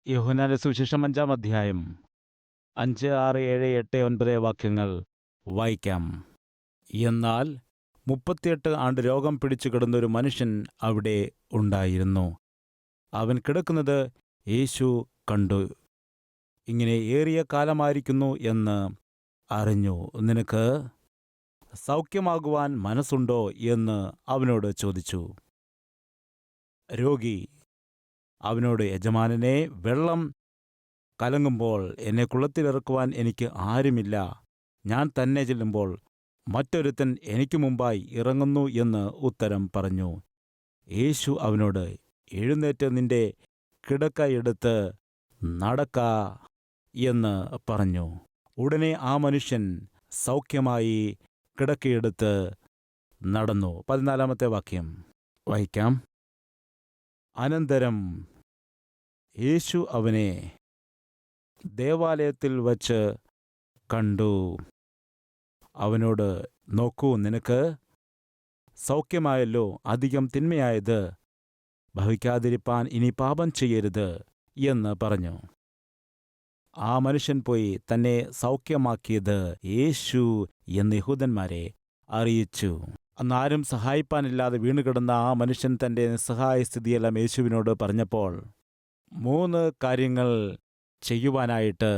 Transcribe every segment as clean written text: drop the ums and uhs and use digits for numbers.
യോഹന്നാന്റെ സുവിശേഷം 5-ാം അധ്യായം 5, 6, 7, 8, 9 വാക്യങ്ങൾ വായിക്കാം. എന്നാൽ 38 ആണ്ട് രോഗം പിടിച്ചു കിടന്നൊരു മനുഷ്യൻ അവിടെ ഉണ്ടായിരുന്നു. അവൻ കിടക്കുന്നത് യേശു കണ്ടു. ഇങ്ങനെ ഏറിയ കാലമായിരിക്കുന്നു എന്ന് അറിഞ്ഞു. നിനക്ക് സൗഖ്യമാകുവാൻ മനസ്സുണ്ടോ എന്ന് അവനോട് ചോദിച്ചു. രോഗി അവനോട്, യജമാനനെ, വെള്ളം കലങ്ങുമ്പോൾ എന്നെ കുളത്തിലിറക്കുവാൻ എനിക്ക് ആരുമില്ല. ഞാൻ തന്നെ ചെല്ലുമ്പോൾ മറ്റൊരുത്തൻ എനിക്ക് മുമ്പായി ഇറങ്ങുന്നു എന്ന് ഉത്തരം പറഞ്ഞു. യേശു അവനോട്, എഴുന്നേറ്റ് നിന്റെ കിടക്ക എടുത്ത് നടക്ക എന്ന് പറഞ്ഞു. ഉടനെ ആ മനുഷ്യൻ സൗഖ്യമായി കിടക്കയെടുത്ത് നടന്നു. 14-ാമത്തെ വാക്യം വായിക്കാം. അനന്തരം യേശു അവനെ ദേവാലയത്തിൽ വച്ച് കണ്ടു. അവനോട്, നോക്കൂ, നിനക്ക് സൗഖ്യമായല്ലോ. അധികം തിന്മയായത് ഭവിക്കാതിരിപ്പാൻ ഇനി പാപം ചെയ്യരുത് എന്ന് പറഞ്ഞു. ആ മനുഷ്യൻ പോയി തന്നെ സൗഖ്യമാക്കിയത് യേശു എന്ന് യഹൂദന്മാരെ അറിയിച്ചു. അന്നാരും സഹായിപ്പാനില്ലാതെ വീണുകിടന്ന ആ മനുഷ്യൻ തൻ്റെ നിസ്സഹായ സ്ഥിതിയെല്ലാം യേശുവിനോട് പറഞ്ഞപ്പോൾ 3 കാര്യങ്ങൾ ചെയ്യുവാനായിട്ട്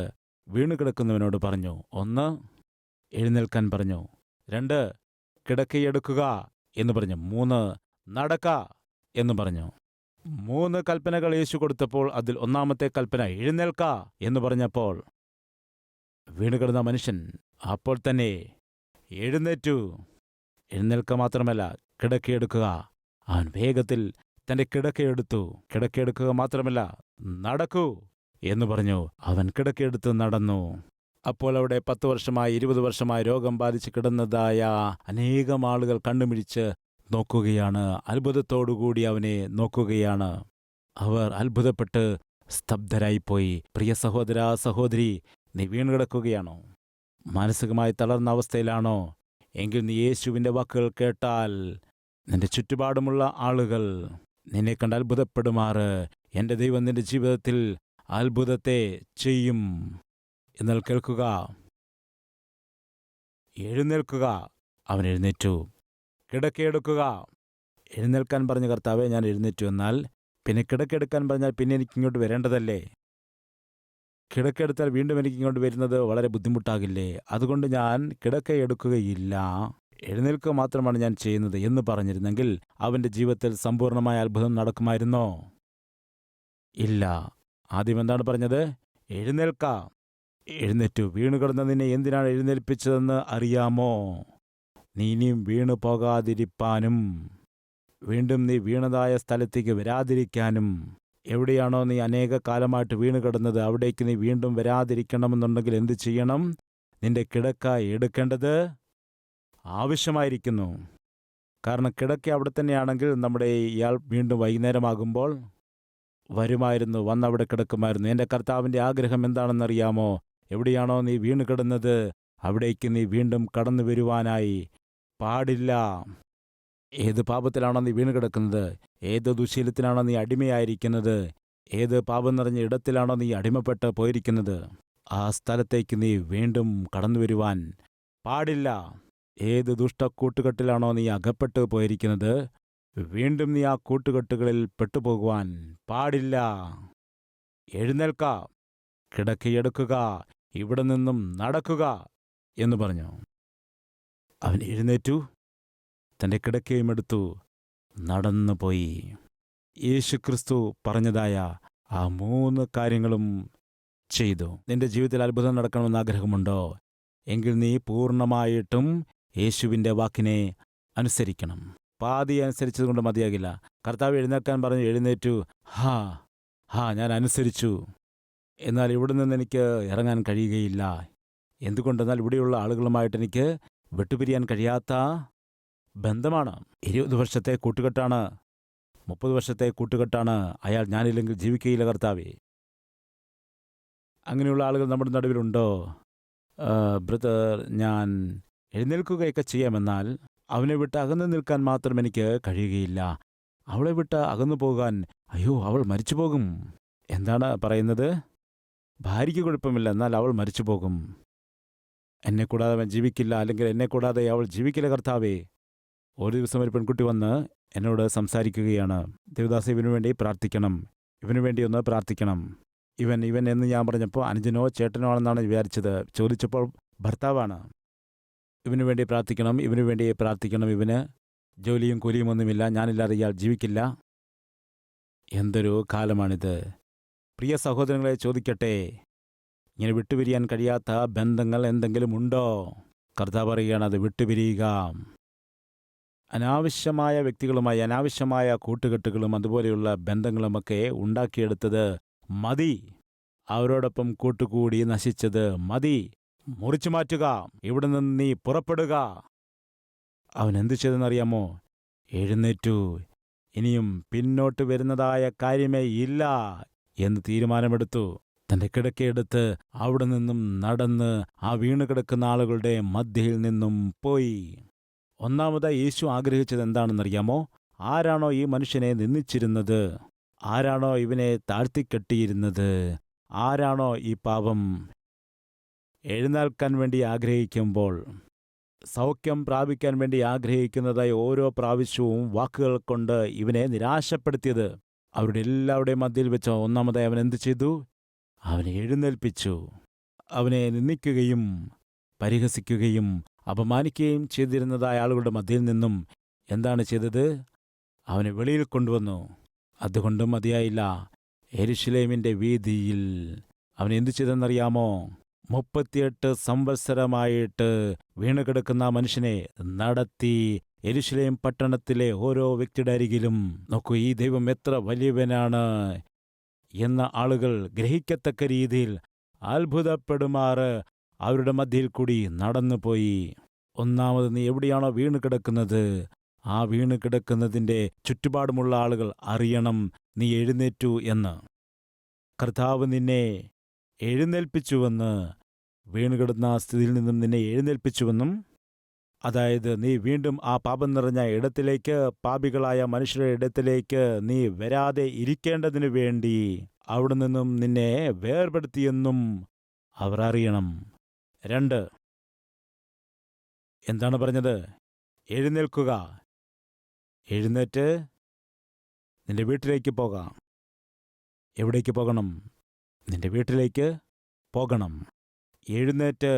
വീണുകിടക്കുന്നവനോട് പറഞ്ഞു. 1, എഴുന്നേൽക്കാൻ പറഞ്ഞു. 2, കിടക്കയെടുക്കുക എന്ന് പറഞ്ഞു. 3, നടക്ക എന്ന് പറഞ്ഞു. 3 കൽപ്പനകൾ യേശു കൊടുത്തപ്പോൾ അതിൽ 1-ാമത്തെ കൽപ്പന എഴുന്നേൽക്ക എന്ന് പറഞ്ഞപ്പോൾ വീണുകിടന്ന മനുഷ്യൻ അപ്പോൾ തന്നെ എഴുന്നേറ്റു. എഴുന്നേൽക്ക മാത്രമല്ല, കിടക്കയെടുക്കുക. അവൻ വേഗത്തിൽ തൻ്റെ കിടക്കയെടുത്തു. കിടക്കയെടുക്കുക മാത്രമല്ല, നടക്കൂ എന്ന് പറഞ്ഞു. അവൻ കിടക്കയെടുത്ത് നടന്നു. അപ്പോൾ അവിടെ 10 വർഷമായി 20 വർഷമായി രോഗം ബാധിച്ച് കിടന്നതായ അനേകം ആളുകൾ കണ്ണുമിഴിച്ച് നോക്കുകയാണ്. അത്ഭുതത്തോടുകൂടി അവനെ നോക്കുകയാണ്. അവർ അത്ഭുതപ്പെട്ട് സ്തബ്ധരായിപ്പോയി. പ്രിയ സഹോദര, സഹോദരി, നീ വീണുകിടക്കുകയാണോ? മാനസികമായി തളർന്ന അവസ്ഥയിലാണോ? എങ്കിൽ നീ യേശുവിൻ്റെ വാക്കുകൾ കേട്ടാൽ നിന്റെ ചുറ്റുപാടുമുള്ള ആളുകൾ നിന്നെ കണ്ട് അത്ഭുതപ്പെടുമാറ് എൻ്റെ ദൈവം നിന്റെ ജീവിതത്തിൽ അത്ഭുതത്തെ ചെയ്യും. എന്നാൽ കേൾക്കുക, എഴുന്നേൽക്കുക. അവൻ എഴുന്നേറ്റു. കിടക്കയെടുക്കുക. എഴുന്നേൽക്കാൻ പറഞ്ഞ കർത്താവേ, ഞാൻ എഴുന്നേറ്റു. എന്നാൽ പിന്നെ കിടക്കെടുക്കാൻ പറഞ്ഞാൽ പിന്നെ എനിക്കിങ്ങോട്ട് വരേണ്ടതല്ലേ? കിടക്കെടുത്താൽ വീണ്ടും എനിക്കിങ്ങോട്ട് വരുന്നത് വളരെ ബുദ്ധിമുട്ടാകില്ലേ? അതുകൊണ്ട് ഞാൻ കിടക്കയെടുക്കുകയില്ല, എഴുന്നേൽക്കുക മാത്രമാണ് ഞാൻ ചെയ്യുന്നത് എന്ന് പറഞ്ഞിരുന്നെങ്കിൽ അവൻ്റെ ജീവിതത്തിൽ സമ്പൂർണ്ണമായ അത്ഭുതം നടക്കുമായിരുന്നോ? ഇല്ല. ആദ്യം എന്താണ് പറഞ്ഞത്? എഴുന്നേൽക്ക. എഴുന്നേറ്റു. വീണുകിടന്ന നിന്നെ എന്തിനാണ് എഴുന്നേൽപ്പിച്ചതെന്ന് അറിയാമോ? നീ ഇനിയും വീണു പോകാതിരിപ്പാനും വീണ്ടും നീ വീണതായ സ്ഥലത്തേക്ക് വരാതിരിക്കാനും. എവിടെയാണോ നീ അനേക കാലമായിട്ട് വീണുകിടന്നത് അവിടേക്ക് നീ വീണ്ടും വരാതിരിക്കണമെന്നുണ്ടെങ്കിൽ എന്തു ചെയ്യണം? നിന്റെ കിടക്ക എടുക്കേണ്ടത് ആവശ്യമായിരിക്കുന്നു. കാരണം കിടക്ക അവിടെ തന്നെയാണെങ്കിൽ നമ്മുടെ ഇയാൾ വീണ്ടും വൈകുന്നേരമാകുമ്പോൾ വരുമായിരുന്നു, വന്നവിടെ കിടക്കുമായിരുന്നു. എൻ്റെ കർത്താവിൻ്റെ ആഗ്രഹം എന്താണെന്നറിയാമോ? എവിടെയാണോ നീ വീണുകിടന്നത് അവിടേക്ക് നീ വീണ്ടും കടന്നു വരുവാനായി പാടില്ല. ഏത് പാപത്തിലാണോ നീ വീണുകിടക്കുന്നത്, ഏത് ദുശീലത്തിനാണോ നീ അടിമയായിരിക്കുന്നത്, ഏത് പാപം നിറഞ്ഞ ഇടത്തിലാണോ നീ അടിമപ്പെട്ട് പോയിരിക്കുന്നത്, ആ സ്ഥലത്തേക്ക് നീ വീണ്ടും കടന്നു വരുവാൻ പാടില്ല. ഏത് ദുഷ്ടക്കൂട്ടുകെട്ടിലാണോ നീ അകപ്പെട്ട് പോയിരിക്കുന്നത്, വീണ്ടും നീ ആ കൂട്ടുകെട്ടുകളിൽ പെട്ടുപോകുവാൻ പാടില്ല. എഴുന്നേൽക്ക, കിടക്കയെടുക്കുക, ഇവിടെ നിന്നും നടക്കുക എന്ന് പറഞ്ഞു. അവൻ എഴുന്നേറ്റു, തൻ്റെ കിടക്കയും എടുത്തു നടന്നുപോയി. യേശുക്രിസ്തു പറഞ്ഞതായ ആ 3 കാര്യങ്ങളും ചെയ്തു. നിന്റെ ജീവിതത്തിൽ അത്ഭുതം നടക്കണമെന്ന് ആഗ്രഹമുണ്ടോ? എങ്കിൽ നീ പൂർണ്ണമായിട്ടും യേശുവിൻ്റെ വാക്കിനെ അനുസരിക്കണം. പാതി അനുസരിച്ചതുകൊണ്ട് മതിയാകില്ല. കർത്താവ് എഴുന്നേൽക്കാൻ പറഞ്ഞു, എഴുന്നേറ്റു. ഞാൻ അനുസരിച്ചു. എന്നാൽ ഇവിടെ നിന്ന് എനിക്ക് ഇറങ്ങാൻ കഴിയുകയില്ല. എന്തുകൊണ്ടെന്നാൽ ഇവിടെയുള്ള ആളുകളുമായിട്ട് എനിക്ക് വിട്ടുപിരിയാൻ കഴിയാത്ത ബന്ധമാണ്. 20 വർഷത്തെ കൂട്ടുകെട്ടാണ്, 30 വർഷത്തെ കൂട്ടുകെട്ടാണ്. അയാൾ ഞാനില്ലെങ്കിൽ ജീവിക്കുകയില്ല കർത്താവേ. അങ്ങനെയുള്ള ആളുകൾ നമ്മുടെ നടുവിലുണ്ടോ? ബ്രദർ, ഞാൻ എഴുന്നേൽക്കുകയൊക്കെ ചെയ്യാമെന്നാൽ അവനെ വിട്ട് അകന്നു നിൽക്കാൻ മാത്രം എനിക്ക് കഴിയുകയില്ല. അവളെ വിട്ട് അകന്നു പോകാൻ, അയ്യോ, അവൾ മരിച്ചു പോകും എന്താണ് പറയുന്നത്? ഭാര്യയ്ക്ക് കുഴപ്പമില്ല, എന്നാൽ അവൾ മരിച്ചു പോകും. എന്നെ കൂടാതെ അവൻ ജീവിക്കില്ല, അല്ലെങ്കിൽ എന്നെ കൂടാതെ അവൾ ജീവിക്കില്ല കർത്താവേ. ഒരു ദിവസം ഒരു പെൺകുട്ടി വന്ന് എന്നോട് സംസാരിക്കുകയാണ്, ദേവദാസ ഇവനു വേണ്ടി പ്രാർത്ഥിക്കണം, ഇവനു വേണ്ടി ഒന്ന് പ്രാർത്ഥിക്കണം. ഇവൻ എന്ന് ഞാൻ പറഞ്ഞപ്പോൾ അനുജനോ ചേട്ടനോ ആണെന്നാണ് വിചാരിച്ചത്. ചോദിച്ചപ്പോൾ ഭർത്താവാണ്. ഇവനു വേണ്ടി പ്രാർത്ഥിക്കണം, ഇവനു വേണ്ടി പ്രാർത്ഥിക്കണം, ഇവന് ജോലിയും കൂലിയും ഒന്നുമില്ല, ഞാനില്ലാതെ ഇയാൾ ജീവിക്കില്ല. എന്തൊരു കാലമാണിത്! പ്രിയ സഹോദരങ്ങളെ, ചോദിക്കട്ടെ, ഇങ്ങനെ വിട്ടുപിരിയാൻ കഴിയാത്ത ബന്ധങ്ങൾ എന്തെങ്കിലും ഉണ്ടോ? കർത്താവ് പറയുകയാണ്, അത് വിട്ടുപിരിയുക. അനാവശ്യമായ വ്യക്തികളുമായി അനാവശ്യമായ കൂട്ടുകെട്ടുകളും അതുപോലെയുള്ള ബന്ധങ്ങളുമൊക്കെ ഉണ്ടാക്കിയെടുത്തത് മതി. അവരോടൊപ്പം കൂട്ടുകൂടി നശിച്ചത് മതി. മുറിച്ചു മാറ്റുക. ഇവിടെ നിന്ന് നീ പുറപ്പെടുക. അവൻ എന്തു ചെയ്തെന്നറിയാമോ? എഴുന്നേറ്റു. ഇനിയും പിന്നോട്ട് വരുന്നതായ കാര്യമേ ഇല്ല എന്ന് തീരുമാനമെടുത്തു. തന്റെ കിടക്കയെടുത്ത് അവിടെ നിന്നും നടന്ന് ആ വീണുകിടക്കുന്ന ആളുകളുടെ മധ്യയിൽ നിന്നും പോയി. ഒന്നാമതായി യേശു ആഗ്രഹിച്ചത് എന്താണെന്നറിയാമോ? ആരാണോ ഈ മനുഷ്യനെ നിന്ദിച്ചിരുന്നത്, ആരാണോ ഇവനെ താഴ്ത്തിക്കെട്ടിയിരുന്നത്, ആരാണോ ഈ പാപം എഴുന്നേൽക്കാൻ വേണ്ടി ആഗ്രഹിക്കുമ്പോൾ, സൗഖ്യം പ്രാപിക്കാൻ വേണ്ടി ആഗ്രഹിക്കുന്നതായി ഓരോ പ്രാവശ്യവും വാക്കുകൾ കൊണ്ട് ഇവനെ നിരാശപ്പെടുത്തിയത്, അവരുടെ എല്ലാവരുടെയും മധ്യയിൽ വെച്ച് ഒന്നാമതായി അവൻ എന്തു ചെയ്തു? അവനെ എഴുന്നേൽപ്പിച്ചു. അവനെ നിന്ദിക്കുകയും പരിഹസിക്കുകയും അപമാനിക്കുകയും ചെയ്തിരുന്നതായ ആളുകളുടെ മധ്യയിൽ നിന്നും എന്താണ് ചെയ്തത്? അവനെ വെളിയിൽ കൊണ്ടുവന്നു. അതുകൊണ്ടും മതിയായില്ല. യെരുശലേമിന്റെ വീതിയിൽ അവൻ എന്തു ചെയ്തെന്നറിയാമോ? 38 സംവത്സരമായിട്ട് വീണുകിടക്കുന്ന മനുഷ്യനെ നടത്തി യെരുശലേം പട്ടണത്തിലെ ഓരോ വ്യക്തിയുടെ അരികിലും, നോക്കൂ, ഈ ദൈവം എത്ര വലിയവനാണ് എന്ന ആളുകൾ ഗ്രഹിക്കത്തക്ക രീതിയിൽ അത്ഭുതപ്പെടുമാറ് അവരുടെ മധ്യയിൽ കൂടി നടന്നുപോയി. ഒന്നാമത് നീ എവിടെയാണോ വീണ് കിടക്കുന്നത്, ആ വീണ് കിടക്കുന്നതിൻ്റെ ചുറ്റുപാടുമുള്ള ആളുകൾ അറിയണം നീ എഴുന്നേറ്റു എന്ന്. കർത്താവ് നിന്നെ എഴുന്നേൽപ്പിച്ചുവെന്ന്, വീണുകിടന്ന സ്ഥിതിയിൽ നിന്നും നിന്നെ എഴുന്നേൽപ്പിച്ചുവെന്നും, അതായത് നീ വീണ്ടും ആ പാപം നിറഞ്ഞ ഇടത്തിലേക്ക്, പാപികളായ മനുഷ്യരുടെ ഇടത്തിലേക്ക് നീ വരാതെ ഇരിക്കേണ്ടതിനു വേണ്ടി അവിടെ നിന്നും നിന്നെ വേർപെടുത്തിയെന്നും അവർ അറിയണം. 2, എന്താണ് പറഞ്ഞത്? എഴുന്നേൽക്കുക. എഴുന്നേറ്റ് നിന്റെ വീട്ടിലേക്ക് പോകാം. എവിടേക്ക് പോകണം? നിന്റെ വീട്ടിലേക്ക് പോകണം. എഴുന്നേറ്റ്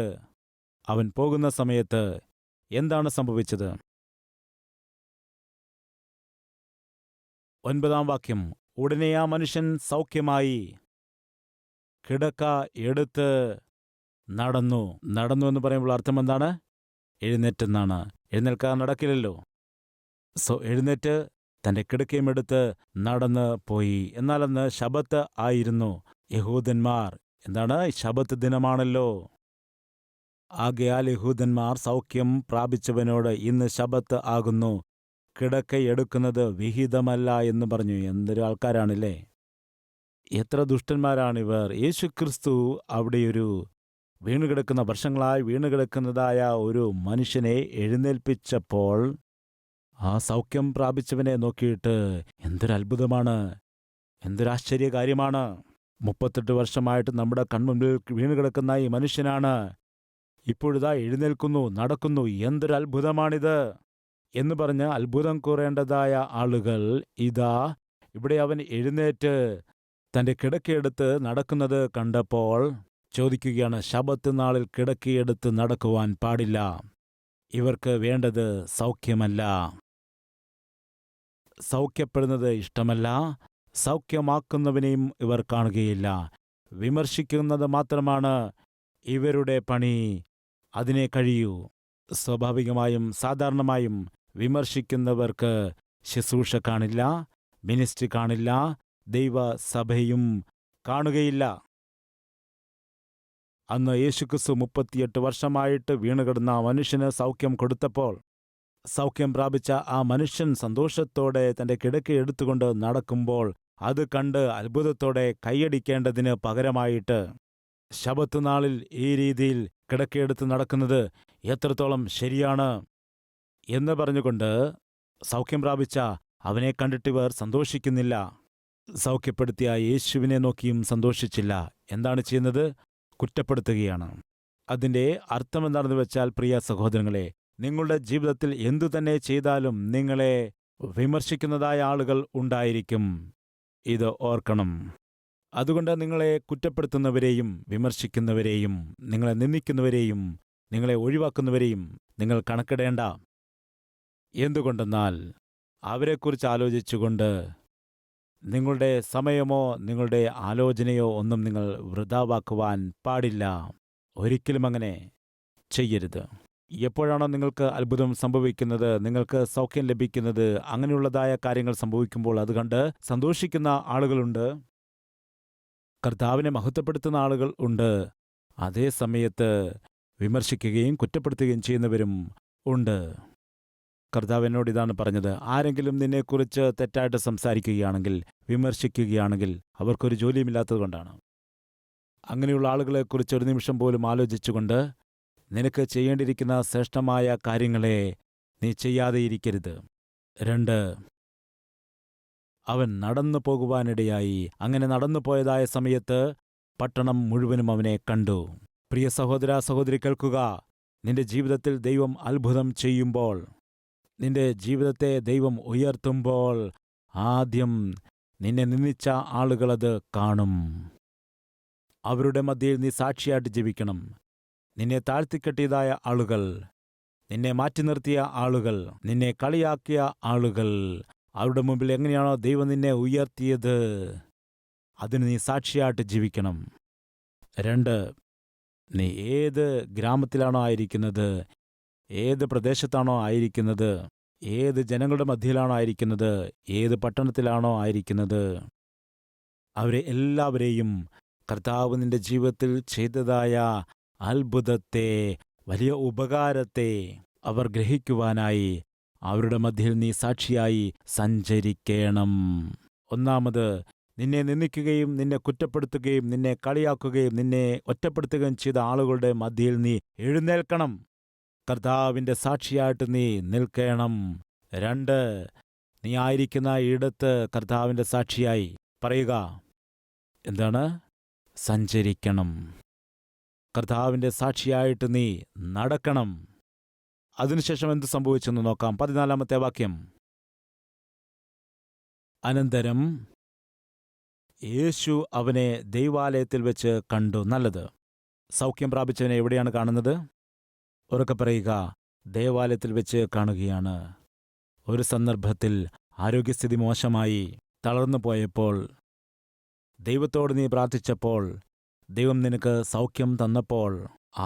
അവൻ പോകുന്ന സമയത്ത് എന്താണ് സംഭവിച്ചത്? 9-ാം വാക്യം, ഉടനെ ആ മനുഷ്യൻ സൗഖ്യമായി കിടക്ക എടുത്ത് നടന്നു. നടന്നു എന്ന് പറയുമ്പോൾ അർത്ഥം എന്താണ്? എഴുന്നേറ്റെന്നാണ്. എഴുന്നേൽക്കാൻ നടക്കില്ലല്ലോ. എഴുന്നേറ്റ് തന്റെ കിടക്കയും എടുത്ത് നടന്ന് പോയി. എന്നാൽ അന്ന് ശബത്ത് ആയിരുന്നു. യഹൂദന്മാർ, എന്താണ്, ശബത്ത് ദിനമാണല്ലോ. ആകയാൽ യഹൂദന്മാർ സൗഖ്യം പ്രാപിച്ചവനോട് ഇന്ന് ശബത്ത് ആകുന്നു, കിടക്കയെടുക്കുന്നത് വിഹിതമല്ല എന്ന് പറഞ്ഞു. എന്തൊരു ആൾക്കാരാണില്ലേ! എത്ര ദുഷ്ടന്മാരാണിവർ! യേശുക്രിസ്തു അവിടെയൊരു വീണുകിടക്കുന്ന, വർഷങ്ങളായി വീണുകിടക്കുന്നതായ ഒരു മനുഷ്യനെ എഴുന്നേൽപ്പിച്ചപ്പോൾ ആ സൗഖ്യം പ്രാപിച്ചവനെ നോക്കിയിട്ട് എന്തൊരത്ഭുതമാണ്, എന്തൊരാശ്ചര്യകാര്യമാണ്! 38 വർഷമായിട്ട് നമ്മുടെ കൺമുമ്പിൽ വീണുകിടക്കുന്ന ഈ മനുഷ്യനാണ് ഇപ്പോഴിതാ എഴുന്നേൽക്കുന്നു, നടക്കുന്നു. എന്തൊരത്ഭുതമാണിത് എന്ന് പറഞ്ഞ് അത്ഭുതം കൂറേണ്ടതായ ആളുകൾ ഇതാ ഇവിടെ അവൻ എഴുന്നേറ്റ് തന്റെ കിടക്കയെടുത്ത് നടക്കുന്നത് കണ്ടപ്പോൾ ചോദിക്കുകയാണ്, ശബത്ത് നാളിൽ കിടക്കയെടുത്ത് നടക്കുവാൻ പാടില്ല. ഇവർക്ക് വേണ്ടത് സൗഖ്യമല്ല, സൗഖ്യപ്പെടുന്നത് ഇഷ്ടമല്ല, സൗഖ്യമാക്കുന്നവനെയും ഇവർ കാണുകയില്ല. വിമർശിക്കുന്നത് മാത്രമാണ് ഇവരുടെ പണി. അതിനെ കഴിയൂ. സ്വാഭാവികമായും സാധാരണമായും വിമർശിക്കുന്നവർക്ക് ശുശ്രൂഷ കാണില്ല, മിനിസ്ട്രി കാണില്ല, ദൈവസഭയും കാണുകയില്ല. അന്ന് യേശുക്രിസ്തു 38 വർഷമായിട്ട് വീണുകിടന്ന ആ മനുഷ്യന് സൗഖ്യം കൊടുത്തപ്പോൾ, സൗഖ്യം പ്രാപിച്ച ആ മനുഷ്യൻ സന്തോഷത്തോടെ തന്റെ കിടക്ക എടുത്തുകൊണ്ട് നടക്കുമ്പോൾ അത് കണ്ട് അത്ഭുതത്തോടെ കൈയടിക്കേണ്ടതിന് പകരമായിട്ട് ശബത്ത് നാളിൽ ഈ രീതിയിൽ കിടക്കയെടുത്ത് നടക്കുന്നത് എത്രത്തോളം ശരിയാണ് എന്ന് പറഞ്ഞുകൊണ്ട് സൗഖ്യം പ്രാപിച്ച അവനെ കണ്ടിട്ടിവർ സന്തോഷിക്കുന്നില്ല. സൗഖ്യപ്പെടുത്തിയ യേശുവിനെ നോക്കിയും സന്തോഷിച്ചില്ല. എന്താണ് ചെയ്യുന്നത്? കുറ്റപ്പെടുത്തുകയാണ്. അതിൻ്റെ അർത്ഥം എന്താണെന്ന് വെച്ചാൽ, പ്രിയ സഹോദരങ്ങളെ, നിങ്ങളുടെ ജീവിതത്തിൽ എന്തു തന്നെ ചെയ്താലും നിങ്ങളെ വിമർശിക്കുന്നതായ ആളുകൾ ഉണ്ടായിരിക്കും. ഇത് ഓർക്കണം. അതുകൊണ്ട് നിങ്ങളെ കുറ്റപ്പെടുത്തുന്നവരെയും വിമർശിക്കുന്നവരെയും നിങ്ങളെ നിന്ദിക്കുന്നവരെയും നിങ്ങളെ ഒഴിവാക്കുന്നവരെയും നിങ്ങൾ കണക്കിടേണ്ട. എന്തുകൊണ്ടെന്നാൽ അവരെക്കുറിച്ച് ആലോചിച്ചുകൊണ്ട് നിങ്ങളുടെ സമയമോ നിങ്ങളുടെ ആലോചനയോ ഒന്നും നിങ്ങൾ വൃഥാവാക്കുവാൻ പാടില്ല. ഒരിക്കലും അങ്ങനെ ചെയ്യരുത്. എപ്പോഴാണോ നിങ്ങൾക്ക് അത്ഭുതം സംഭവിക്കുന്നത്, നിങ്ങൾക്ക് സൗഖ്യം ലഭിക്കുന്നത്, അങ്ങനെയുള്ളതായ കാര്യങ്ങൾ സംഭവിക്കുമ്പോൾ അത് കണ്ട് സന്തോഷിക്കുന്ന ആളുകളുണ്ട്, കർത്താവിനെ മഹത്വപ്പെടുത്തുന്ന ആളുകൾ ഉണ്ട്. അതേ സമയത്ത് വിമർശിക്കുകയും കുറ്റപ്പെടുത്തുകയും ചെയ്യുന്നവരും ഉണ്ട്. കർത്താവ് എന്നോട് ഇതാണ് പറഞ്ഞത്: ആരെങ്കിലും നിന്നെക്കുറിച്ച് തെറ്റായിട്ട് സംസാരിക്കുകയാണെങ്കിൽ, വിമർശിക്കുകയാണെങ്കിൽ, അവർക്കൊരു ജോലിയുമില്ലാത്തതുകൊണ്ടാണ്. അങ്ങനെയുള്ള ആളുകളെക്കുറിച്ച് ഒരു നിമിഷം പോലും ആലോചിച്ചുകൊണ്ട് നിനക്ക് ചെയ്യേണ്ടിയിരിക്കുന്ന ശ്രേഷ്ഠമായ കാര്യങ്ങളെ നീ ചെയ്യാതെയിരിക്കരുത്. 2, അവൻ നടന്നു പോകുവാനിടയായി. അങ്ങനെ നടന്നു പോയതായ സമയത്ത് പട്ടണം മുഴുവനും അവനെ കണ്ടു. പ്രിയ സഹോദര സഹോദരി, കേൾക്കുക. നിന്റെ ജീവിതത്തിൽ ദൈവം അത്ഭുതം ചെയ്യുമ്പോൾ, നിന്റെ ജീവിതത്തെ ദൈവം ഉയർത്തുമ്പോൾ, ആദ്യം നിന്നെ നിന്ദിച്ച ആളുകളത് കാണും. അവരുടെ മധ്യയിൽ നീ സാക്ഷിയായിട്ട് ജീവിക്കണം. നിന്നെ താഴ്ത്തിക്കെട്ടിയതായ ആളുകൾ, നിന്നെ മാറ്റി നിർത്തിയ ആളുകൾ, നിന്നെ കളിയാക്കിയ ആളുകൾ, അവരുടെ മുമ്പിൽ എങ്ങനെയാണോ ദൈവം നിന്നെ ഉയർത്തിയത്, അതിന് നീ സാക്ഷിയായിട്ട് ജീവിക്കണം. 2, നീ ഏത് ഗ്രാമത്തിലാണോ ആയിരിക്കുന്നത്, ഏത് പ്രദേശത്താണോ ആയിരിക്കുന്നത്, ഏത് ജനങ്ങളുടെ മധ്യയിലാണോ ആയിരിക്കുന്നത്, ഏത് പട്ടണത്തിലാണോ ആയിരിക്കുന്നത്, അവരെ എല്ലാവരെയും കർത്താവ് നിന്റെ ജീവിതത്തിൽ ചെയ്തതായ അത്ഭുതത്തെ, വലിയ ഉപകാരത്തെ അവർ ഗ്രഹിക്കുവാനായി അവരുടെ മധ്യയിൽ നീ സാക്ഷിയായി സഞ്ചരിക്കണം. 1, നിന്നെ നിന്ദിക്കുകയും നിന്നെ കുറ്റപ്പെടുത്തുകയും നിന്നെ കളിയാക്കുകയും നിന്നെ ഒറ്റപ്പെടുത്തുകയും ചെയ്ത ആളുകളുടെ മധ്യയിൽ നീ എഴുന്നേൽക്കണം. കർത്താവിൻ്റെ സാക്ഷിയായിട്ട് നീ നിൽക്കണം. 2, നീ ആയിരിക്കുന്ന ഇടത്ത് കർത്താവിൻ്റെ സാക്ഷിയായി പറയുക. എന്താണ്? സഞ്ചരിക്കണം. കർത്താവിൻ്റെ സാക്ഷിയായിട്ട് നീ നടക്കണം. അതിനുശേഷം എന്ത് സംഭവിച്ചെന്ന് നോക്കാം. 14 വാക്യം. അനന്തരം യേശു അവനെ ദൈവാലയത്തിൽ വെച്ച് കണ്ടു. നല്ലത്. സൗഖ്യം പ്രാപിച്ചവനെ എവിടെയാണ് കാണുന്നത്? ഉറക്കെ പറയുക. ദേവാലയത്തിൽ വെച്ച് കാണുകയാണ്. ഒരു സന്ദർഭത്തിൽ ആരോഗ്യസ്ഥിതി മോശമായി തളർന്നു പോയപ്പോൾ, ദൈവത്തോട് നീ പ്രാർത്ഥിച്ചപ്പോൾ, ദൈവം നിനക്ക് സൗഖ്യം തന്നപ്പോൾ,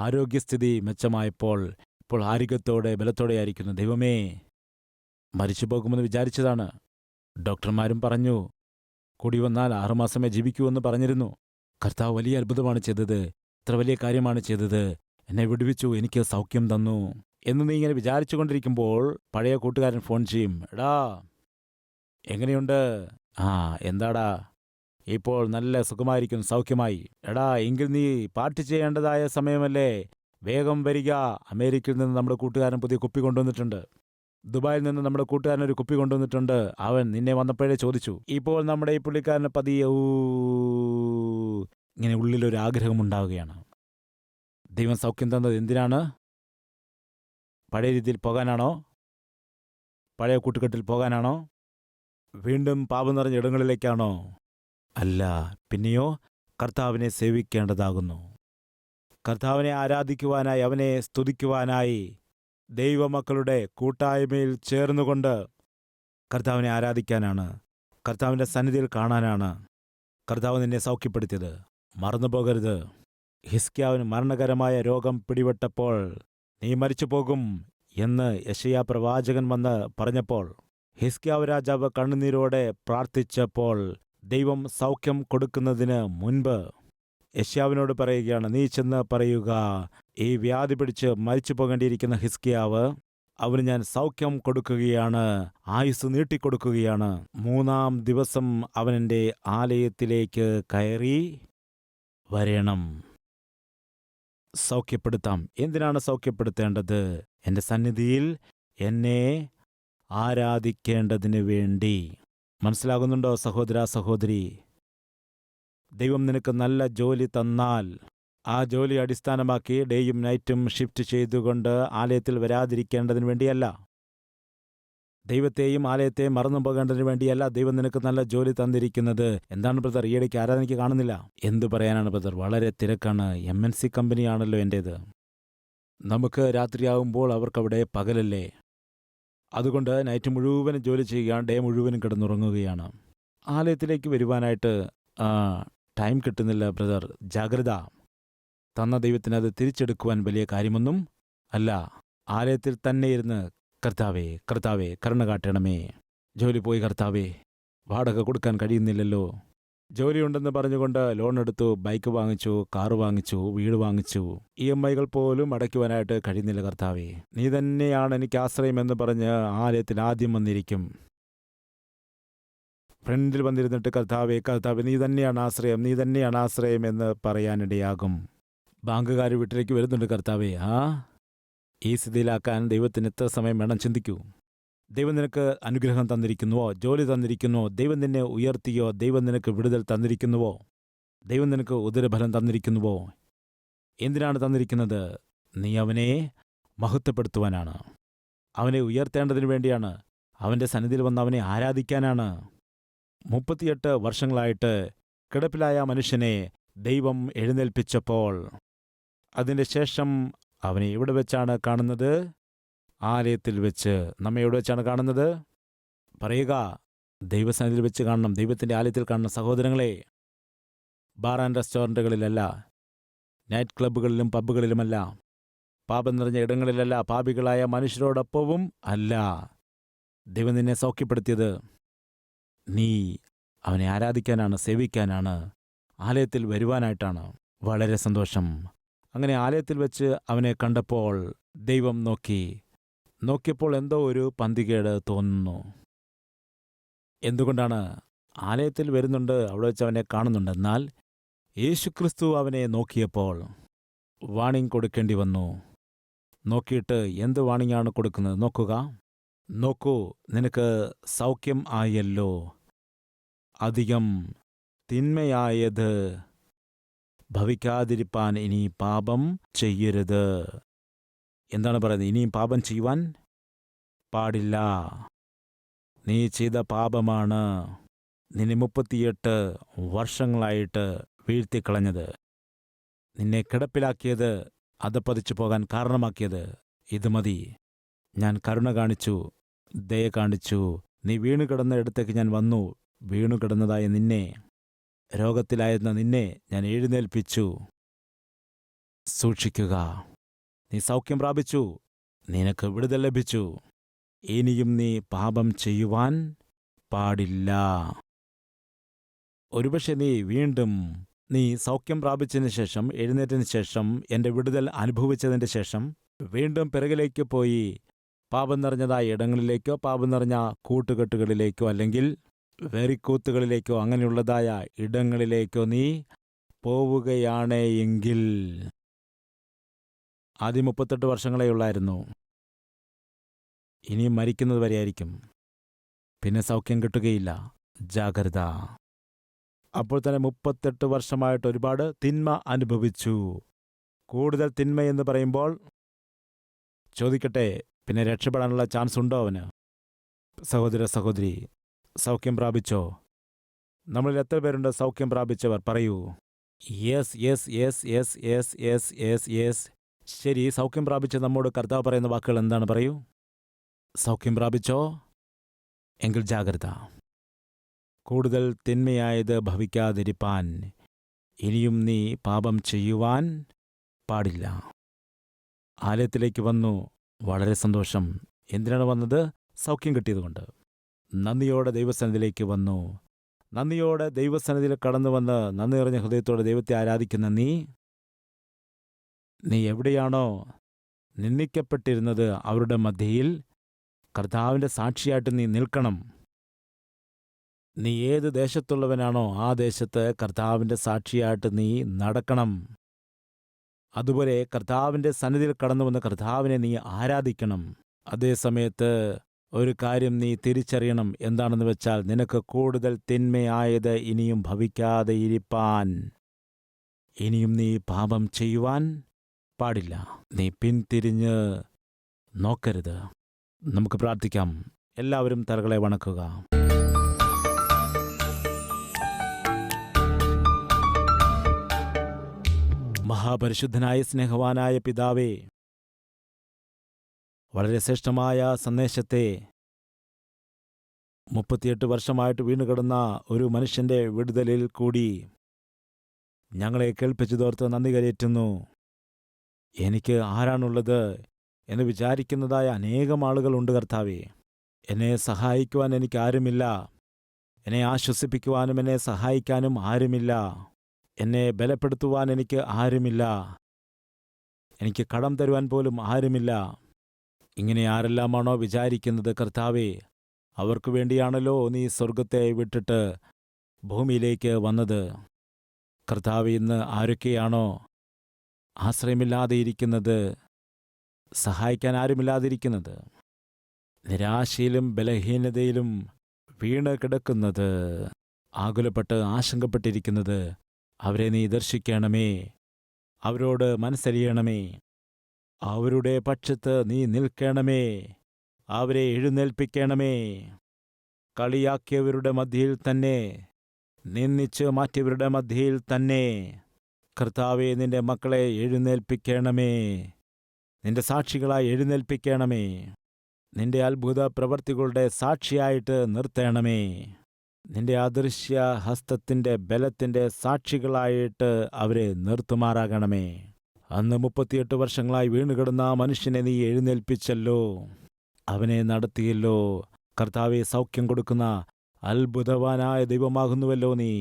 ആരോഗ്യസ്ഥിതി മെച്ചമായപ്പോൾ, ഇപ്പോൾ ആരോഗ്യത്തോടെ ബലത്തോടെയായിരിക്കുന്നു. ദൈവമേ, മരിച്ചു പോകുമെന്ന് വിചാരിച്ചതാണ്. ഡോക്ടർമാരും പറഞ്ഞു കൂടി വന്നാൽ 6 മാസമേ ജീവിക്കൂവെന്ന് പറഞ്ഞിരുന്നു. കർത്താവ് വലിയ അത്ഭുതമാണ് ചെയ്തത്, ഇത്ര വലിയ കാര്യമാണ് ചെയ്തത്, എന്നെ വിടുവിച്ചു, എനിക്ക് സൗഖ്യം തന്നു എന്ന് നീ ഇങ്ങനെ വിചാരിച്ചുകൊണ്ടിരിക്കുമ്പോൾ പഴയ കൂട്ടുകാരൻ ഫോൺ ചെയ്യും. എടാ, എങ്ങനെയുണ്ട്? എന്താടാ, ഇപ്പോൾ നല്ല സുഖമായിരിക്കും, സൗഖ്യമായി. എടാ, എങ്കിൽ നീ പാർട്ടി ചെയ്യേണ്ടതായ സമയമല്ലേ, വേഗം വരിക. അമേരിക്കയിൽ നിന്ന് നമ്മുടെ കൂട്ടുകാരൻ പുതിയ കുപ്പി കൊണ്ടുവന്നിട്ടുണ്ട്. ദുബായിൽ നിന്ന് നമ്മുടെ കൂട്ടുകാരൻ ഒരു കുപ്പി കൊണ്ടുവന്നിട്ടുണ്ട്. അവൻ നിന്നെ വന്നപ്പോഴേ ചോദിച്ചു. ഇപ്പോൾ നമ്മുടെ ഈ പുള്ളിക്കാരന് പതിയെ ഇങ്ങനെ ഉള്ളിലൊരു ആഗ്രഹമുണ്ടാവുകയാണ്. ദൈവം സൗഖ്യം തന്നത് എന്തിനാണ്? പഴയ രീതിയിൽ പോകാനാണോ? പഴയ കൂട്ടുകെട്ടിൽ പോകാനാണോ? വീണ്ടും പാപം നിറഞ്ഞ ഇടങ്ങളിലേക്കാണോ? അല്ല. പിന്നെയോ കർത്താവിനെ സേവിക്കേണ്ടതാകുന്നു. കർത്താവിനെ ആരാധിക്കുവാനായി, അവനെ സ്തുതിക്കുവാനായി ദൈവമക്കളുടെ കൂട്ടായ്മയിൽ ചേർന്നുകൊണ്ട് കർത്താവിനെ ആരാധിക്കാനാണ്, കർത്താവിൻ്റെ സന്നിധിയിൽ കാണാനാണ് കർത്താവ് നിന്നെ സൗഖ്യപ്പെടുത്തിയത്. മറന്നുപോകരുത്. ഹിസ്കിയാവിന് മരണകരമായ രോഗം പിടിപെട്ടപ്പോൾ നീ മരിച്ചു പോകും എന്ന് യെശയ്യാ പ്രവാചകൻ വന്ന് പറഞ്ഞപ്പോൾ, ഹിസ്കിയാവ് രാജാവ് കണ്ണുനീരോടെ പ്രാർത്ഥിച്ചപ്പോൾ ദൈവം സൗഖ്യം കൊടുക്കുന്നതിന് മുൻപ് യെശയ്യാവിനോട് പറയുകയാണ്, നീ ചെന്ന് പറയുക, ഈ വ്യാധി പിടിച്ച് മരിച്ചു പോകേണ്ടിയിരിക്കുന്ന ഹിസ്കിയാവ്, അവന് ഞാൻ സൗഖ്യം കൊടുക്കുകയാണ്, ആയുസ് നീട്ടിക്കൊടുക്കുകയാണ്. 3-ാം ദിവസം അവൻ എൻ്റെ ആലയത്തിലേക്ക് കയറി വരണം. സൗഖ്യപ്പെടുത്താം. എന്തിനാണ് സൗഖ്യപ്പെടുത്തേണ്ടത്? എൻ്റെ സന്നിധിയിൽ എന്നെ ആരാധിക്കേണ്ടതിന് വേണ്ടി. മനസ്സിലാകുന്നുണ്ടോ സഹോദര സഹോദരി? ദൈവം നിനക്ക് നല്ല ജോലി തന്നാൽ ആ ജോലി അടിസ്ഥാനമാക്കി ഡേയും നൈറ്റും ഷിഫ്റ്റ് ചെയ്തുകൊണ്ട് ആലയത്തിൽ വരാതിരിക്കേണ്ടതിന് വേണ്ടിയല്ല, ദൈവത്തെയും ആലയത്തെയും മറന്നു പോകേണ്ടതിന് വേണ്ടിയല്ല ദൈവം നിനക്ക് നല്ല ജോലി തന്നിരിക്കുന്നത്. എന്താണ് ബ്രദർ, ഈയിടയ്ക്ക് ആരാധനയ്ക്ക് കാണുന്നില്ല? എന്തു പറയാനാണ് ബ്രദർ, വളരെ തിരക്കാണ്. MNC കമ്പനിയാണല്ലോ എൻ്റേത്. നമുക്ക് രാത്രിയാകുമ്പോൾ അവർക്കവിടെ പകലല്ലേ. അതുകൊണ്ട് നൈറ്റ് മുഴുവനും ജോലി ചെയ്യുകയാണ്, ഡേ മുഴുവനും കിടന്നുറങ്ങുകയാണ്. ആലയത്തിലേക്ക് വരുവാനായിട്ട് ടൈം കിട്ടുന്നില്ല ബ്രദർ. ജാഗ്രത. തന്ന ദൈവത്തിന് അത് തിരിച്ചെടുക്കുവാൻ വലിയ കാര്യമൊന്നും അല്ല. ആലയത്തിൽ തന്നെ ഇരുന്ന് കർത്താവേ കർത്താവേ കരുണ കാട്ടണമേ, ജോലി പോയി കർത്താവേ, വാടക കൊടുക്കാൻ കഴിയുന്നില്ലല്ലോ. ജോലിയുണ്ടെന്ന് പറഞ്ഞുകൊണ്ട് ലോൺ എടുത്തു, ബൈക്ക് വാങ്ങിച്ചു, കാറ് വാങ്ങിച്ചു, വീട് വാങ്ങിച്ചു, EMI പോലും അടയ്ക്കുവാനായിട്ട് കഴിയുന്നില്ല കർത്താവേ. നീ തന്നെയാണ് എനിക്ക് ആശ്രയം എന്ന് പറഞ്ഞ് ആലയത്തിൽ ആദ്യം വന്നിരിക്കും. ഫ്രണ്ടിൽ വന്നിരുന്നിട്ട് കർത്താവേ കർത്താവേ നീ തന്നെയാണ് ആശ്രയം, നീ തന്നെയാണ് ആശ്രയം എന്ന് പറയാനിടയാകും. ബാങ്കുകാർ വീട്ടിലേക്ക് വരുന്നുണ്ട്, കർത്താവേ ഈ സ്ഥിതിയിലാക്കാൻ ദൈവത്തിന് എത്ര സമയം വേണം ചിന്തിക്കൂ. ദൈവം നിനക്ക് അനുഗ്രഹം തന്നിരിക്കുന്നുവോ, ജോലി തന്നിരിക്കുന്നുവോ, ദൈവം നിന്നെ ഉയർത്തിയോ, ദൈവം നിനക്ക് വിടുതൽ തന്നിരിക്കുന്നുവോ, ദൈവം നിനക്ക് ഉദരഫലം തന്നിരിക്കുന്നുവോ? എന്തിനാണ് തന്നിരിക്കുന്നത്? നീ അവനെ മഹത്വപ്പെടുത്തുവാനാണ്, അവനെ ഉയർത്തേണ്ടതിനു വേണ്ടിയാണ്, അവൻ്റെ സന്നിധിയിൽ വന്ന് അവനെ ആരാധിക്കാനാണ്. 38 വർഷങ്ങളായിട്ട് കിടപ്പിലായ മനുഷ്യനെ ദൈവം എഴുന്നേൽപ്പിച്ചപ്പോൾ അതിൻ്റെ ശേഷം അവനെ എവിടെ വെച്ചാണ് കാണുന്നത്? ആലയത്തിൽ വെച്ച്. നമ്മെ എവിടെ വെച്ചാണ് കാണുന്നത്? പറയുക. ദൈവസന്നിധിയിൽ വെച്ച് കാണണം, ദൈവത്തിൻ്റെ ആലയത്തിൽ കാണണം സഹോദരങ്ങളെ. ബാർ ആൻഡ് റെസ്റ്റോറൻറ്റുകളിലല്ല, നൈറ്റ് ക്ലബ്ബുകളിലും പബ്ബുകളിലുമല്ല, പാപം നിറഞ്ഞ ഇടങ്ങളിലല്ല, പാപികളായ മനുഷ്യരോടൊപ്പവും അല്ല. ദൈവം നിന്നെ സൗഖ്യപ്പെടുത്തിയത് നീ അവനെ ആരാധിക്കാനാണ്, സേവിക്കാനാണ്, ആലയത്തിൽ വരുവാനായിട്ടാണ്. വളരെ സന്തോഷം. അങ്ങനെ ആലയത്തിൽ വെച്ച് അവനെ കണ്ടപ്പോൾ ദൈവം നോക്കിയപ്പോൾ എന്തോ ഒരു പന്തികേട് തോന്നുന്നു. എന്തുകൊണ്ടാണ്? ആലയത്തിൽ വരുന്നുണ്ട്, അവിടെ വെച്ച് അവനെ കാണുന്നുണ്ട്. എന്നാൽ യേശുക്രിസ്തു അവനെ നോക്കിയപ്പോൾ വാണിംഗ് കൊടുക്കേണ്ടി വന്നു. നോക്കിയിട്ട് എന്ത് വാണിംഗാണ് കൊടുക്കുന്നത്? നോക്കൂ, നിനക്ക് സൗഖ്യം ആയല്ലോ, അധികം തിന്മയായത് ഭവിക്കാതിരിപ്പാൻ ഇനി പാപം ചെയ്യരുത്. എന്താണ് പറയുന്നത്? ഇനിയും പാപം ചെയ്യുവാൻ പാടില്ല. നീ ചെയ്ത പാപമാണ് നിന്നെ 38 വർഷങ്ങളായിട്ട് വീഴ്ത്തിക്കളഞ്ഞത്, നിന്നെ കിടപ്പിലാക്കിയത്, അധപ്പതിച്ചു പോകാൻ കാരണമാക്കിയത്. ഇത് മതി. ഞാൻ കരുണ കാണിച്ചു, ദയ കാണിച്ചു. നീ വീണുകിടന്ന ഇടത്തേക്ക് ഞാൻ വന്നു. വീണുകിടന്നതായ നിന്നെ, രോഗത്തിലായിരുന്ന നിന്നെ ഞാൻ എഴുന്നേൽപ്പിച്ചു. സൂക്ഷിക്കുക. നീ സൗഖ്യം പ്രാപിച്ചു, നിനക്ക് വിടുതൽ ലഭിച്ചു. ഇനിയും നീ പാപം ചെയ്യുവാൻ പാടില്ല. ഒരുപക്ഷെ നീ സൗഖ്യം പ്രാപിച്ചതിന് ശേഷം, എഴുന്നേറ്റതിന് ശേഷം, എൻ്റെ വിടുതൽ അനുഭവിച്ചതിൻ്റെ ശേഷം വീണ്ടും പിറകിലേക്ക് പോയി പാപം നിറഞ്ഞതായ ഇടങ്ങളിലേക്കോ, പാപം നിറഞ്ഞ കൂട്ടുകെട്ടുകളിലേക്കോ, അല്ലെങ്കിൽ വെറിക്കൂത്തുകളിലേക്കോ, അങ്ങനെയുള്ളതായ ഇടങ്ങളിലേക്കോ നീ പോവുകയാണ് എങ്കിൽ, ആദ്യം 38 വർഷങ്ങളേ ഉള്ളായിരുന്നു, ഇനിയും മരിക്കുന്നത് വരെയായിരിക്കും. പിന്നെ സൗഖ്യം കിട്ടുകയില്ല. ജാഗ്രത. അപ്പോൾ തന്നെ 38 വർഷമായിട്ട് ഒരുപാട് തിന്മ അനുഭവിച്ചു. കൂടുതൽ തിന്മയെന്ന് പറയുമ്പോൾ ചോദിക്കട്ടെ, പിന്നെ രക്ഷപ്പെടാനുള്ള ചാൻസ് ഉണ്ടോ അവന്? സഹോദര സഹോദരി, സൗഖ്യം പ്രാപിച്ചോ? നമ്മളിൽ എത്ര പേരുണ്ട് സൗഖ്യം പ്രാപിച്ചവർ? പറയൂ. Yes yes yes yes yes yes yes yes. ശരി, സൗഖ്യം പ്രാപിച്ച നമ്മോട് കർത്താവ് പറയുന്ന വാക്കുകൾ എന്താണ്? പറയൂ. സൗഖ്യം പ്രാപിച്ചോ? എങ്കിൽ ജാഗ്രത. കൂടുതൽ തിന്മയായത് ഭവിക്കാതിരിപ്പാൻ ഇനിയും നീ പാപം ചെയ്യുവാൻ പാടില്ല. ആലയത്തിലേക്ക് വന്നു, വളരെ സന്തോഷം. എന്തിനാണ് വന്നത്? സൗഖ്യം കിട്ടിയതുകൊണ്ട്. നന്ദിയോടെ ദൈവസന്നിധിയിലേക്ക് വന്നു. നന്ദിയോടെ ദൈവസന്നിധിയിൽ കടന്നു വന്ന് നന്ദി നിറഞ്ഞ ഹൃദയത്തോടെ ദൈവത്തെ ആരാധിക്കുന്ന നീ എവിടെയാണോ നിന്ദിക്കപ്പെട്ടിരുന്നത് അവരുടെ മധ്യയിൽ കർത്താവിൻ്റെ സാക്ഷിയായിട്ട് നീ നിൽക്കണം. നീ ഏത് ദേശത്തുള്ളവനാണോ ആ ദേശത്ത് കർത്താവിൻ്റെ സാക്ഷിയായിട്ട് നീ നടക്കണം. അതുപോലെ കർത്താവിൻ്റെ സന്നിധിയിൽ കടന്നു വന്ന് കർത്താവിനെ നീ ആരാധിക്കണം. അതേസമയത്ത് ഒരു കാര്യം നീ തിരിച്ചറിയണം. എന്താണെന്ന് വെച്ചാൽ, നിനക്ക് കൂടുതൽ തിന്മയായത് ഇനിയും ഭവിക്കാതെ ഇരിപ്പാൻ ഇനിയും നീ പാപം ചെയ്യുവാൻ പാടില്ല. നീ പിന്തിരിഞ്ഞ് നോക്കരുത്. നമുക്ക് പ്രാർത്ഥിക്കാം. എല്ലാവരും തലകളെ വണക്കുക. മഹാപരിശുദ്ധനായ സ്നേഹവാനായ പിതാവേ, വളരെ ശ്രേഷ്ഠമായ സന്ദേശത്തെ 38 വർഷമായിട്ട് വീണുകിടന്ന ഒരു മനുഷ്യന്റെ വിടുതലിൽ കൂടി ഞങ്ങളെ കേൾപ്പിച്ചു തോർത്ത് നന്ദി കരയേറ്റുന്നു. എനിക്ക് ആരാണുള്ളത് എന്ന് വിചാരിക്കുന്നതായ അനേകം ആളുകളുണ്ട് കർത്താവേ. എന്നെ സഹായിക്കുവാൻ എനിക്ക് ആരുമില്ല. എന്നെ ആശ്വസിപ്പിക്കുവാനും എന്നെ സഹായിക്കാനും ആരുമില്ല. എന്നെ ബലപ്പെടുത്തുവാൻ എനിക്ക് ആരുമില്ല. എനിക്ക് കടം തരുവാൻ പോലും ആരുമില്ല. ഇങ്ങനെ ആരെല്ലാമാണോ വിചാരിക്കുന്നത് കർത്താവേ, അവർക്കു വേണ്ടിയാണല്ലോ നീ സ്വർഗത്തെ വിട്ടിട്ട് ഭൂമിയിലേക്ക് വന്നത്. കർത്താവേ, ഇന്ന് ആരൊക്കെയാണോ ആശ്രയമില്ലാതെ ഇരിക്കുന്നത്, സഹായിക്കാൻ ആരുമില്ലാതിരിക്കുന്നത്, നിരാശയിലും ബലഹീനതയിലും വീണ് കിടക്കുന്നത്, ആകുലപ്പെട്ട് ആശങ്കപ്പെട്ടിരിക്കുന്നത്, അവരെ നീ ദർശിക്കണമേ. അവരോട് മനസ്സലിയണമേ. അവരുടെ പക്ഷത്ത് നീ നിൽക്കണമേ. അവരെ എഴുന്നേൽപ്പിക്കണമേ. കളിയാക്കിയവരുടെ മധ്യയിൽ തന്നെ, നിന്ദിച്ച് മാറ്റിയവരുടെ മധ്യയിൽ തന്നെ കർത്താവേ, നിന്റെ മക്കളെ എഴുന്നേൽപ്പിക്കണമേ. നിന്റെ സാക്ഷികളായി എഴുന്നേൽപ്പിക്കണമേ. നിന്റെ അത്ഭുത പ്രവർത്തികളുടെ സാക്ഷിയായിട്ട് നിർത്തണമേ. നിന്റെ അദൃശ്യ ഹസ്തത്തിൻ്റെ ബലത്തിൻ്റെ സാക്ഷികളായിട്ട് അവരെ നിർത്തുമാറാകണമേ. അന്ന് 38 വർഷങ്ങളായി വീണുകിടന്ന ആ മനുഷ്യനെ നീ എഴുന്നേൽപ്പിച്ചല്ലോ. അവനെ നടത്തിയല്ലോ. കർത്താവെ, സൗഖ്യം കൊടുക്കുന്ന അത്ഭുതവാനായ ദൈവമാകുന്നുവല്ലോ നീ.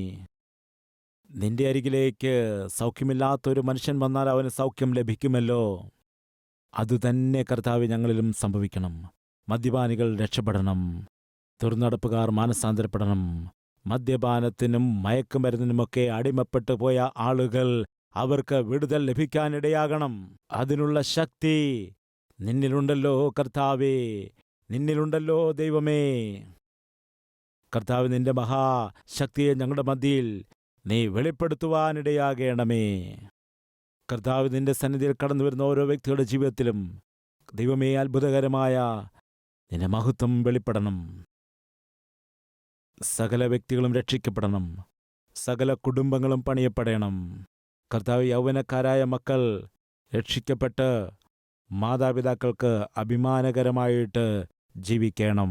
നിന്റെ അരികിലേക്ക് സൗഖ്യമില്ലാത്തൊരു മനുഷ്യൻ വന്നാൽ അവന് സൗഖ്യം ലഭിക്കുമല്ലോ. അതുതന്നെ കർത്താവെ ഞങ്ങളിലും സംഭവിക്കണം. മദ്യപാനികൾ രക്ഷപ്പെടണം. ദുർനടപ്പുകാർ മാനസാന്തരപ്പെടണം. മദ്യപാനത്തിനും മയക്കുമരുന്നിനുമൊക്കെ അടിമപ്പെട്ടു പോയ ആളുകൾ, അവർക്ക് വിടുതൽ ലഭിക്കാനിടയാകണം. അതിനുള്ള ശക്തി നിന്നിലുണ്ടല്ലോ കർത്താവേ, നിന്നിലുണ്ടല്ലോ ദൈവമേ. കർത്താവ്, നിന്റെ മഹാശക്തിയെ ഞങ്ങളുടെ മധ്യയിൽ നീ വെളിപ്പെടുത്തുവാനിടയാകണമേ. കർത്താവ്, നിന്റെ സന്നിധിയിൽ കടന്നു വരുന്ന ഓരോ വ്യക്തിയുടെ ജീവിതത്തിലും ദൈവമേ, അത്ഭുതകരമായ നിന്റെ മഹത്വം വെളിപ്പെടണം. സകല വ്യക്തികളും രക്ഷിക്കപ്പെടണം. സകല കുടുംബങ്ങളും പണിയപ്പെടണം. കർത്താവ്, യൗവനക്കാരായ മക്കൾ രക്ഷിക്കപ്പെട്ട് മാതാപിതാക്കൾക്ക് അഭിമാനകരമായിട്ട് ജീവിക്കണം.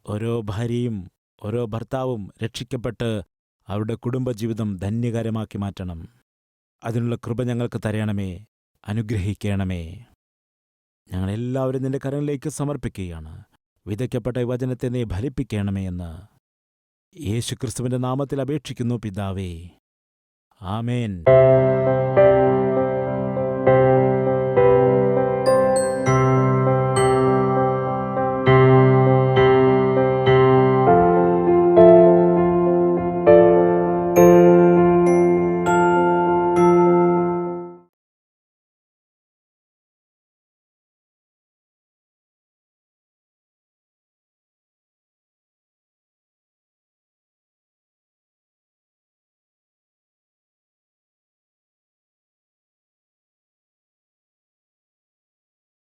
ഓരോ ഭാര്യയും ഓരോ ഭർത്താവും രക്ഷിക്കപ്പെട്ട് അവരുടെ കുടുംബജീവിതം ധന്യകരമാക്കി മാറ്റണം. അതിനുള്ള കൃപ ഞങ്ങൾക്ക് തരണമേ. അനുഗ്രഹിക്കണമേ. ഞങ്ങളെല്ലാവരും നിന്റെ കരങ്ങളിലേക്ക് സമർപ്പിക്കുകയാണ്. വിതയ്ക്കപ്പെട്ട ഈ വചനത്തെ നീ ഫലിപ്പിക്കണമേ എന്ന് യേശുക്രിസ്തുവിന്റെ നാമത്തിൽ അപേക്ഷിക്കുന്നു പിതാവേ. ആമേൻ.